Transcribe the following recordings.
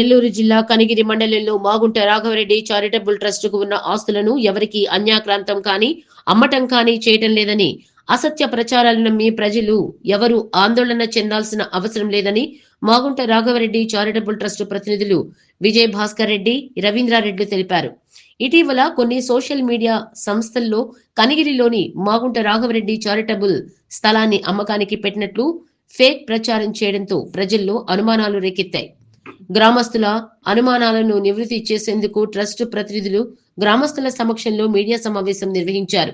నెల్లూరు జిల్లా కనిగిరి మండలంలో మాగుంట రాఘవరెడ్డి చారిటబుల్ ట్రస్టుకు ఉన్న ఆస్తులను ఎవరికీ అన్యాక్రాంతం కానీ అమ్మటం కానీ చేయటం లేదని అసత్య ప్రచారాలను నమ్మి ప్రజలు ఎవరు ఆందోళన చెందాల్సిన అవసరం లేదని మాగుంట రాఘవరెడ్డి చారిటబుల్ ట్రస్టు ప్రతినిధులు విజయ్ భాస్కర్ రెడ్డి రవీంద్రారెడ్డి తెలిపారు. ఇటీవల కొన్ని సోషల్ మీడియా సంస్థల్లో కనిగిరిలోని మాగుంట రాఘవరెడ్డి చారిటబుల్ స్థలాన్ని అమ్మకానికి పెట్టినట్లు ఫేక్ ప్రచారం చేయడంతో ప్రజల్లో అనుమానాలు రేకెత్తాయి. గ్రామస్తుల అనుమానాలను నివృత్తి చేసేందుకు ట్రస్ట్ ప్రతినిధులు గ్రామస్తుల సమక్షంలో మీడియా సమావేశం నిర్వహించారు.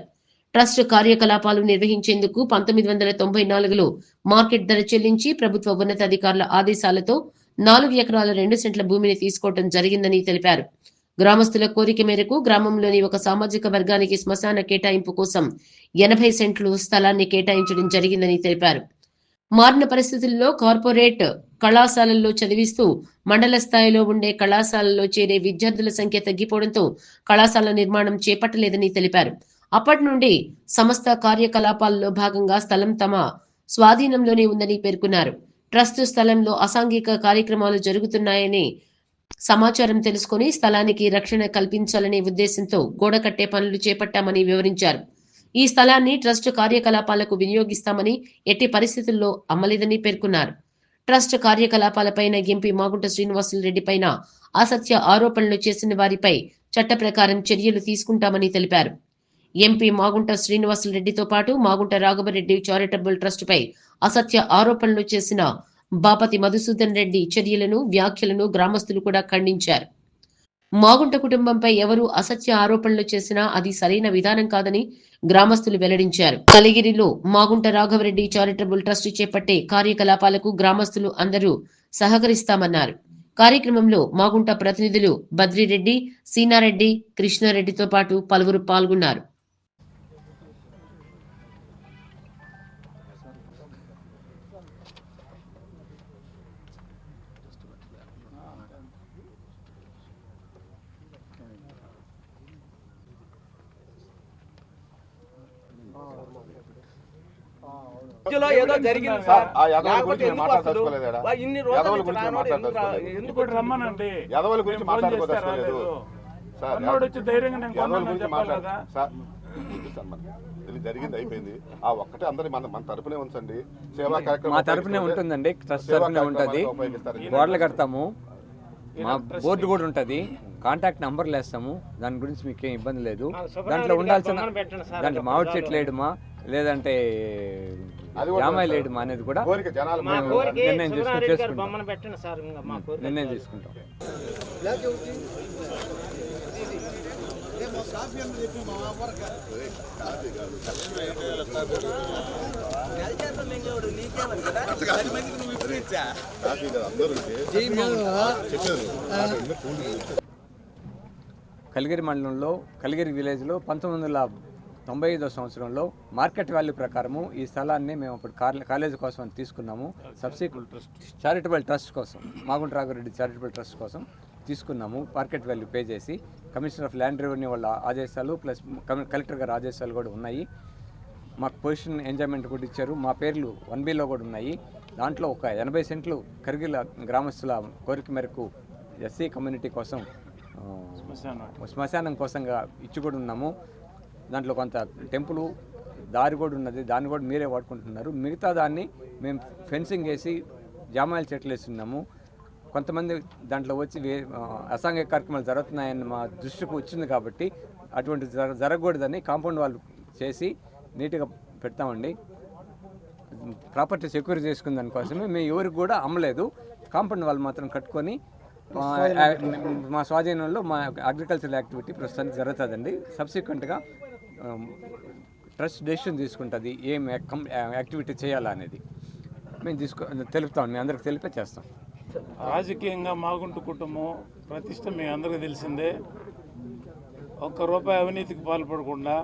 ట్రస్ట్ కార్యకలాపాలు నిర్వహించేందుకు 1994లో మార్కెట్ ధర చెల్లించి ప్రభుత్వ ఉన్నతాధికారుల ఆదేశాలతో 4 ఎకరాల 2 సెంట్ల భూమిని తీసుకోవడం జరిగిందని తెలిపారు. గ్రామస్తుల కోరిక మేరకు గ్రామంలోని ఒక సామాజిక వర్గానికి శ్మశాన కేటాయింపు కోసం 80 సెంట్లు స్థలాన్ని కేటాయించడం జరిగిందని తెలిపారు. మారిన పరిస్థితుల్లో కార్పొరేట్ కళాశాలల్లో చదివిస్తూ మండల స్థాయిలో ఉండే కళాశాలల్లో చేరే విద్యార్థుల సంఖ్య తగ్గిపోవడంతో కళాశాల నిర్మాణం చేపట్టలేదని తెలిపారు. అప్పటి నుండి సంస్థ కార్యకలాపాల్లో భాగంగా స్థలం తమ స్వాధీనంలోనే ఉందని పేర్కొన్నారు. ట్రస్ట్ స్థలంలో అసాంఘిక కార్యక్రమాలు జరుగుతున్నాయని సమాచారం తెలుసుకుని స్థలానికి రక్షణ కల్పించాలనే ఉద్దేశంతో గోడ కట్టే పనులు చేపట్టామని వివరించారు. ఈ స్థలాన్ని ట్రస్ట్ కార్యకలాపాలకు వినియోగిస్తామని ఎట్టి పరిస్థితుల్లో అమ్మలేదని పేర్కొన్నారు. ట్రస్ట్ కార్యకలాపాలపైన ఎంపీ మాగుంట శ్రీనివాసులరెడ్డి పైన అసత్య ఆరోపణలు చేసిన వారిపై చట్ట ప్రకారం చర్యలు తీసుకుంటామని తెలిపారు. ఎంపీ మాగుంట శ్రీనివాసులరెడ్డితో పాటు మాగుంట రాఘవరెడ్డి చారిటబుల్ ట్రస్టుపై అసత్య ఆరోపణలు చేసిన బాపతి మధుసూదన్ రెడ్డి చర్యలను, వ్యాఖ్యలను గ్రామస్తులు కూడా ఖండించారు. మాగుంట కుటుంబంపై ఎవరు అసత్య ఆరోపణలు చేసినా అది సరైన విధానం కాదని గ్రామస్తులు వెల్లడించారు. కలిగిరిలో మాగుంట రాఘవరెడ్డి చారిటబుల్ ట్రస్ట్ చేపట్టే కార్యకలాపాలకు గ్రామస్తులు అందరూ సహకరిస్తామన్నారు. కార్యక్రమంలో మాగుంట ప్రతినిధులు బద్రిరెడ్డి, సీనారెడ్డి, కృష్ణారెడ్డితో పాటు పలువురు పాల్గొన్నారు. ఏదో జరిగింది సార్. ఇన్ని రోజులు ఎందుకు రమ్మనండి యదవుల గురించి మాట్లాడుకోలేదు సార్. జరిగింది అయిపోయింది. ఆ ఒక్కటే అందరి మన తరపునే ఉంచండి. సేవా కార్యక్రమం మా తరపునే ఉంటుందండి. ట్రస్ట్ తరపునే ఉంటుంది. గోడలు కడతాము, మా బోర్డు కూడా ఉంటుంది, కాంటాక్ట్ నంబర్లు వేస్తాము. దాని గురించి మీకు ఏం ఇబ్బంది లేదు. దాంట్లో ఉండాల్సిన దాంట్లో మామిడి చెట్లు వేయడమా లేదంటే జామాయిలు వేయడమా అనేది కూడా నిర్ణయం తీసుకుంటాం. కలిగిరి మండలంలో కలిగిరి విలేజ్లో 1995 సంవత్సరంలో మార్కెట్ వాల్యూ ప్రకారము ఈ స్థలాన్ని మేము అప్పుడు కాలేజీ కోసం తీసుకున్నాము. సబ్సిక్వెంట్ చారిటబుల్ ట్రస్ట్ కోసం, మాగుంట రాఘవరెడ్డి చారిటబుల్ ట్రస్ట్ కోసం తీసుకున్నాము. మార్కెట్ వాల్యూ పే చేసి కమిషనర్ ఆఫ్ ల్యాండ్ రెవెన్యూ వాళ్ళ ఆదేశాలు ప్లస్ కలెక్టర్ గారి ఆదేశాలు కూడా ఉన్నాయి. మాకు పొజిషన్ ఎంజాయ్మెంట్ కూడా ఇచ్చారు. మా పేర్లు 1Bలో కూడా ఉన్నాయి. దాంట్లో ఒక 80 సెంట్లు కరిగిల గ్రామస్తుల కోరిక మేరకు ఎస్సీ కమ్యూనిటీ కోసం శ్మశానం కోసంగా ఇచ్చి కూడా ఉన్నాము. దాంట్లో కొంత టెంపుల్ దారి కూడా ఉన్నది, దాన్ని కూడా మీరే వాడుకుంటున్నారు. మిగతా దాన్ని మేము ఫెన్సింగ్ వేసి జామాయిల చెట్లు వేస్తున్నాము. కొంతమంది దాంట్లో వచ్చి అసాంఘిక కార్యక్రమాలు జరుగుతున్నాయని మా దృష్టికి వచ్చింది కాబట్టి అటువంటి జరగకూడదని కాంపౌండ్ వాళ్ళు చేసి నీట్గా పెడతామండి. ప్రాపర్టీ సెక్యూర్ చేసుకున్న దానికోసమే మేము ఎవరికి కూడా అమ్మలేదు. కాంపౌండ్ వాళ్ళు మాత్రం కట్టుకొని మా స్వాధీనంలో మా అగ్రికల్చరల్ యాక్టివిటీ ప్రస్తుతానికి జరుగుతుందండి. సబ్సిక్వెంట్గా ట్రస్ట్ డెసిషన్ తీసుకుంటుంది ఏం యాక్టివిటీ చేయాలా అనేది. మేము తెలుపుతాం, మేము అందరికి తెలిపే చేస్తాం. రాజకీయంగా మాగుంట కుటుంబం ప్రతిష్ట మీ అందరికీ తెలిసిందే. ₹1 అవినీతికి పాల్పడకుండా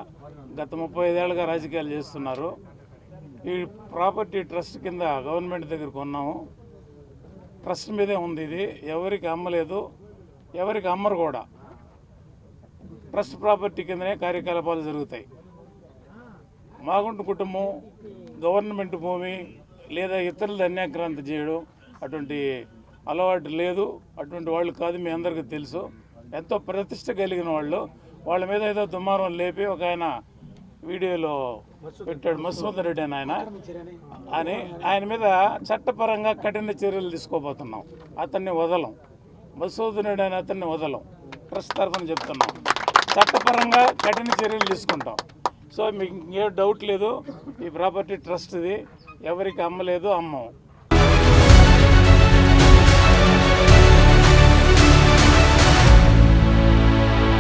గత 35 ఏళ్ళుగా రాజకీయాలు చేస్తున్నారు. ఈ ప్రాపర్టీ ట్రస్ట్ కింద గవర్నమెంట్ దగ్గర కొన్నాము. ట్రస్ట్ మీదే ఉంది. ఇది ఎవరికి అమ్మలేదు, ఎవరికి అమ్మరు కూడా. ట్రస్ట్ ప్రాపర్టీ కిందనే కార్యకలాపాలు జరుగుతాయి. మాగుంట కుటుంబం గవర్నమెంట్ భూమి లేదా ఇతరులు అన్యాక్రాంతి చేయడం అటువంటి అలవాటు లేదు, అటువంటి వాళ్ళు కాదు, మీ అందరికీ తెలుసు. ఎంతో ప్రతిష్ట కలిగిన వాళ్ళు. వాళ్ళ మీద ఏదో దుమారం లేపి ఒక ఆయన వీడియోలో పెట్టాడు, మసూద్ రెడ్డి అని ఆయన మీద చట్టపరంగా కఠిన చర్యలు తీసుకోబోతున్నాం. అతన్ని వదలం, మసూద్ రెడ్డి అని అతన్ని వదలం. ట్రస్ట్ తరఫున చెప్తున్నాం, చట్టపరంగా కఠిన చర్యలు తీసుకుంటాం. సో మీకు ఏ డౌట్ లేదు, ఈ ప్రాపర్టీ ట్రస్ట్ది, ఎవరికి అమ్మలేదు, అమ్మం.